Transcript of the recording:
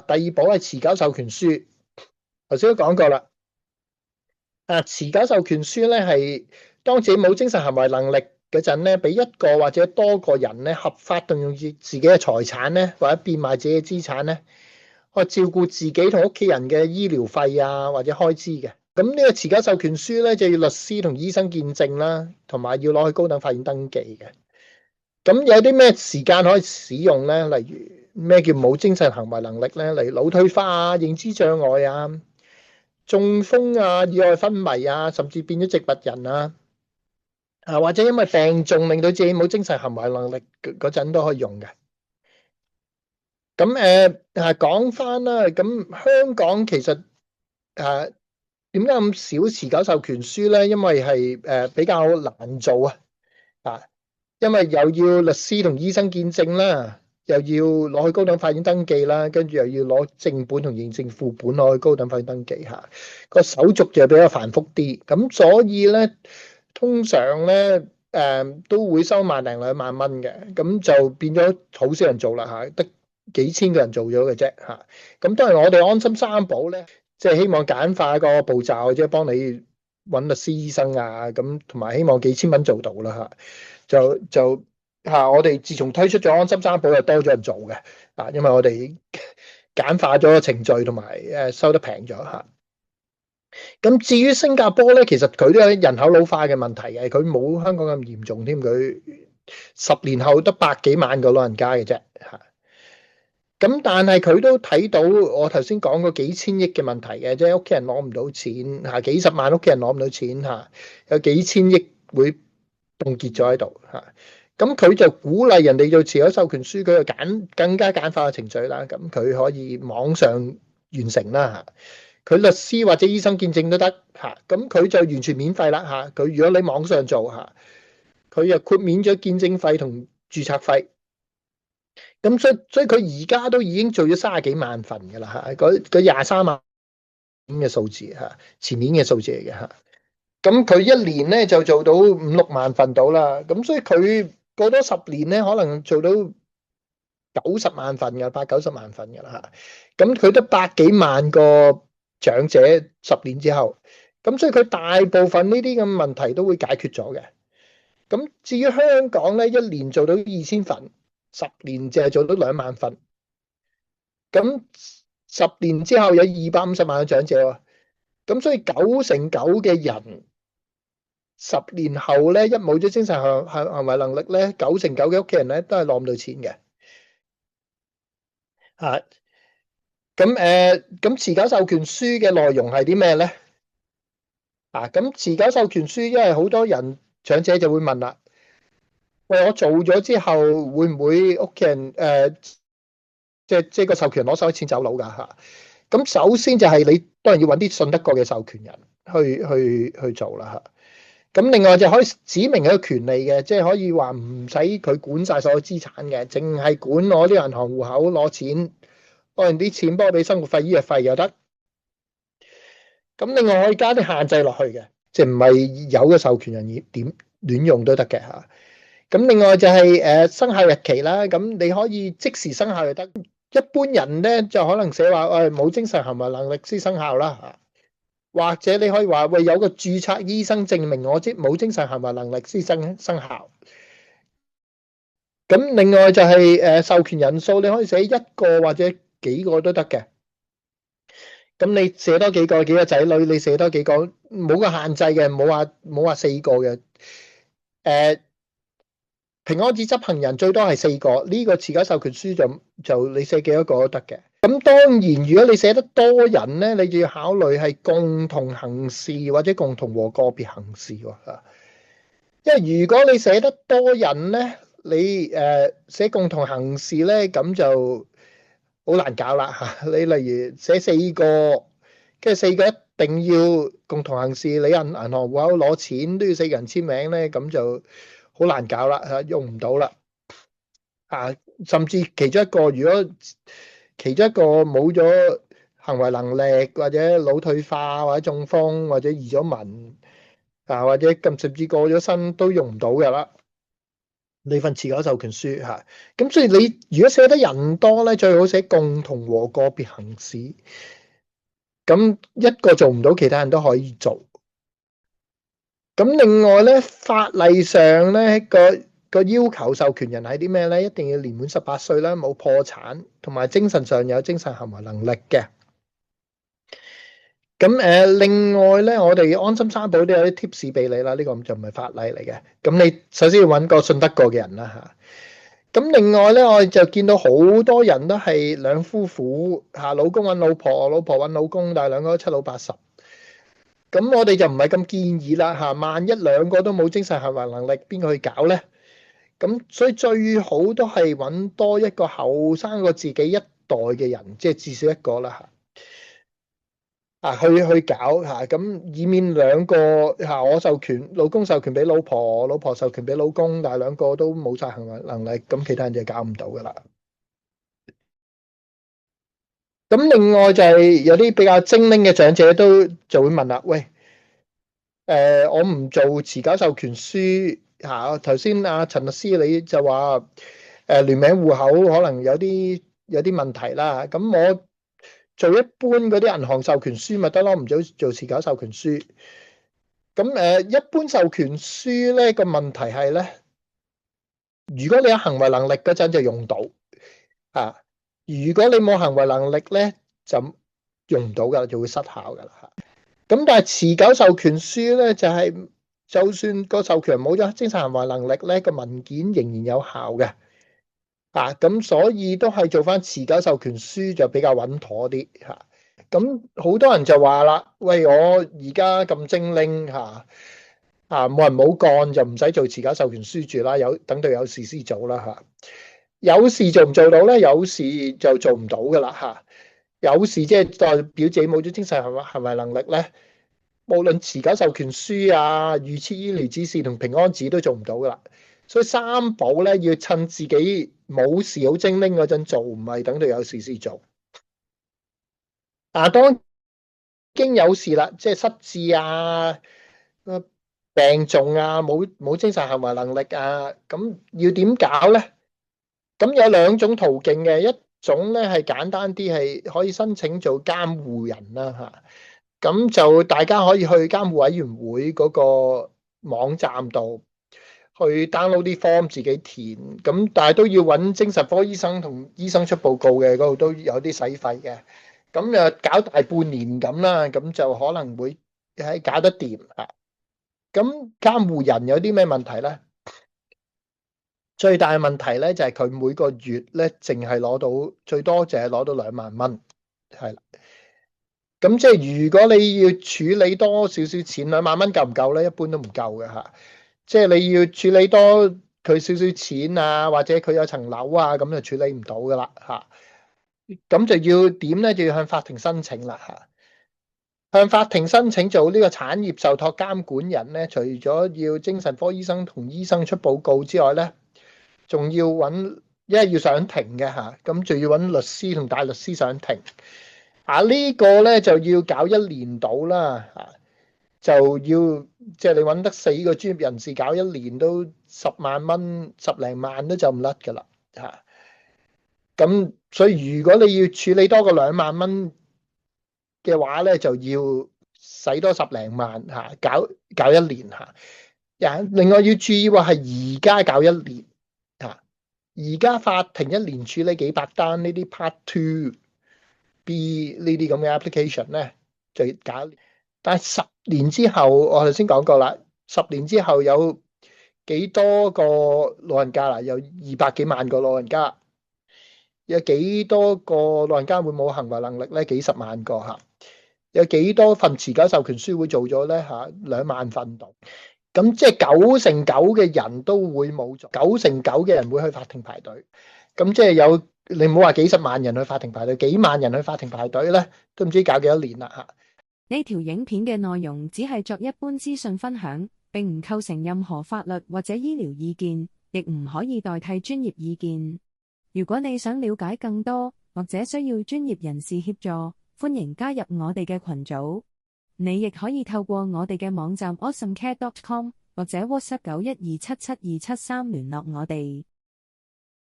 第二寶係持久授權書，頭先都講過啦。持久授權書咧係當自己冇精神行為能力嗰陣咧，俾一個或者多個人咧合法動用自己嘅財產咧，或者變賣自己嘅資產咧，去照顧自己同屋企人嘅醫療費啊或者開支嘅。咁呢個持久授權書咧就要律師同醫生見證啦，同埋要攞去高等法院登記嘅。咁有啲咩時間可以使用咧？例如咩叫冇精神行為能力咧？例如腦退化啊、認知障礙啊、中風啊、意外昏迷啊，甚至變咗植物人啊，或者因為病重令到自己冇精神行為能力嗰陣都可以用嘅。咁講翻啦，咁香港其實誒點解咁少持久授權書咧？因為係比較難做啊。啊，因為又要律師同醫生見證啦，又要攞去高等法院登記啦，跟住又要攞正本同認證副本攞去高等法院登記嚇，個手續就比較繁複啲。咁所以咧，通常咧都會收萬零兩萬蚊嘅，咁就變咗好少人做啦嚇，得幾千個人做咗嘅啫嚇。咁當然我哋安心三寶咧，即係希望簡化個步驟，即係幫你揾律師、醫生啊，咁同埋希望幾千蚊做到啦嚇。我哋自從推出咗安心三寶，就多咗人做嘅因為我哋簡化咗個程序，同埋收得平咗嚇。咁至於新加坡咧，其實佢都有人口老化嘅問題嘅，佢冇香港咁嚴重添，佢10年後得百幾萬個老人家嘅啫嚇。咁但係佢都睇到我頭先講過幾千億嘅問題嘅，即係屋企人攞唔到錢嚇，幾十萬屋企人攞唔到錢嚇，有幾千億會凍結咗喺度嚇。咁佢就鼓勵人哋做持久授權書，佢就更加簡化嘅程序啦。咁佢可以網上完成啦嚇，佢律師或者醫生見證都得嚇。咁佢就完全免費啦嚇。佢如果你網上做嚇，佢又豁免咗見證費同註冊費。咁所以佢而家都已經做咗30幾萬份㗎啦嚇，嗰23萬嘅數字嚇，前年嘅數字嚟嘅嚇。咁佢一年咧就做到5、6萬份到啦。咁所以佢過多10年咧，可能做到90萬份㗎，80、90萬份㗎啦嚇。咁佢得百幾萬個長者10年之後，咁所以佢大部分呢啲咁問題都會解決咗嘅。咁至於香港咧，一年做到2000份，10年就係做到2萬份。咁10年之後有250萬個長者喎，咁所以9成9嘅人10年後咧，一冇咗精神行為能力咧，9成9嘅屋企人咧都係攞唔到錢嘅。啊，咁持久授權書嘅內容係啲咩咧？咁持久授權書，因為好多人長者就會問啦，喂，我做咗之後會唔會屋企人即係個授權人攞晒啲錢走佬㗎嚇？咁首先就係你當然要揾啲信得過嘅授權人去做啦嚇。咁另外就可以指明佢嘅權利嘅，即係可以話唔使佢管晒所有資產嘅，淨係管攞啲銀行戶口攞錢，攞完啲錢幫我俾生活費、醫藥費又得。咁另外可以加啲限制落去嘅，即係唔係有嘅授權人點亂用都得嘅嚇。咁另外就係生效日期啦，咁你可以即時生效就得。一般人咧就可能寫話冇精神行為能力先生效啦嚇，或者你可以話喂，有個註冊醫生證明我冇精神行為能力先生效。咁另外就係授權人數，你可以寫一個或者幾個都得嘅。咁你寫多幾個仔女，你寫多幾個，冇個限制嘅，冇話4個嘅。平安紙執行人最多係4個，呢個持久授權書就你寫幾多個都得嘅。咁當然，如果你寫得多人咧，你就要考慮係共同行事或者共同和個別行事喎嚇。因為如果你寫得多人咧，你寫共同行事咧，咁就好難搞啦嚇。你例如寫4個，跟住4個一定要共同行事，你銀行戶口攞錢都要4個人簽名咧，咁就好難搞啦嚇，用唔到啦嚇。甚至其中一個，如果其中一個冇咗行為能力，或者腦退化，或者中風，或者移咗民或者甚至過咗身都用唔到㗎啦。你份持久授權書嚇。咁所以你如果寫得人多咧，最好寫共同和個別行使。咁一個做唔到，其他人都可以做。咁另外咧，法例上咧個要求授權人係啲咩咧？一定要年滿18歲啦，冇破產，同埋精神上有精神行為能力嘅。咁另外咧，我哋安心三寶都有啲 tips 俾你啦。呢個就唔係法例嚟嘅。咁你首先要揾個信得過嘅人啦嚇。咁另外咧，我哋就見到好多人都係兩夫婦嚇，老公揾老婆，老婆揾老公，但係兩個都七老八十。咁我哋就唔係咁建議啦嚇。萬一兩個都冇精神行為能力，邊個去搞咧？咁所以最好都係揾多一個後生過自己一代嘅人，即係至少一個啦嚇。去搞嚇，咁以免兩個嚇，我授權老公授權俾老婆，老婆授權俾老公，但係兩個都冇晒行為能力，咁其他人就搞唔到噶啦。咁另外就係有啲比較精靈嘅長者都就會問啦，喂，我唔做持久授權書嚇，頭先阿陳律師你就話聯名戶口可能有啲問題啦，咁我做一般嗰啲銀行授權書咪得咯，唔做持久授權書。咁一般授權書咧個問題係咧，如果你有行為能力嗰陣就用到啊，如果你冇行為能力咧就用唔到噶啦，就會失效噶啦嚇。咁但係持久授權書咧就係，就算個授權人冇咗精神行為能力咧，個文件仍然有效嘅啊。咁所以都係做翻持久授權書就比較穩妥啲嚇。咁好多人就話啦，喂，我而家咁精靈嚇。冇人冇幹就唔使做持久授權書住啦，等到有事先做啦嚇。有事做唔做到咧？有事就做唔到噶啦嚇。有事即係代表自己冇咗精神行為能力咧，無論持久授權書啊、預設醫療指示同平安紙都做唔到噶啦。所以三寶咧要趁自己冇事好精靈嗰陣做，唔係等到有事先做。當已經有事啦，即係失智啊、病重啊，冇精神行為能力啊，咁要點搞咧？咁有兩種途徑嘅，一種咧係簡單啲，係可以申請做監護人啦嚇。咁就大家可以去監護委員會嗰個網站度去 download 啲 form 自己填，咁但係都要揾精神科醫生同醫生出報告嘅，嗰度都有啲使費嘅。咁搞大半年咁啦，咁就可能會搞得掂啊。咁監護人有啲咩問題咧？最大嘅問題咧就係佢每個月咧淨係攞到最多就係攞到2萬蚊，係啦。咁即係如果你要處理多少少錢，2萬蚊夠唔夠咧？一般都唔夠嘅嚇。即係你要處理多佢少少錢啊，或者佢有層樓啊，咁就處理唔到噶啦嚇。咁就要點咧？就要向法庭申請啦嚇。向法庭申請做呢個產業受託監管人咧，除咗要精神科醫生同醫生出報告之外咧，仲要揾，因為要上庭嘅嚇，咁仲要揾律師同大律師上庭。呢個咧就要搞1年到啦嚇，就要即係你揾得4個專業人士搞1年都10萬蚊，10零萬都就唔甩噶啦嚇。咁所以如果你要處理多過2萬蚊嘅話咧，就要使多10零萬嚇，搞1年嚇。另外要注意話係而家搞1年嚇，而家法庭1年處理幾百單呢啲 Part 2B 呢啲咁嘅 application 咧，就要搞1年。但係10年之後，我頭先講過啦，10年之後有幾多個老人家啦？有200幾萬個老人家，有幾多個老人家會冇行為能力咧？幾十萬個嚇。有幾多份持久授權書會做咗咧嚇？2萬份度，咁即係9成9嘅人都會冇做，9成9嘅人會去法庭排隊。咁即係有你唔好話幾十萬人去法庭排隊，幾萬人去法庭排隊咧，都唔知搞幾多年啦嚇。呢條影片嘅內容只係作一般資訊分享，並唔構成任何法律或者醫療意見，亦唔可以代替專業意見。如果你想了解更多，或者需要專業人士協助，歡迎加入我哋嘅群組。你亦可以透過我哋嘅網站 awesomecare.com 或者 WhatsApp 91277273聯絡我哋。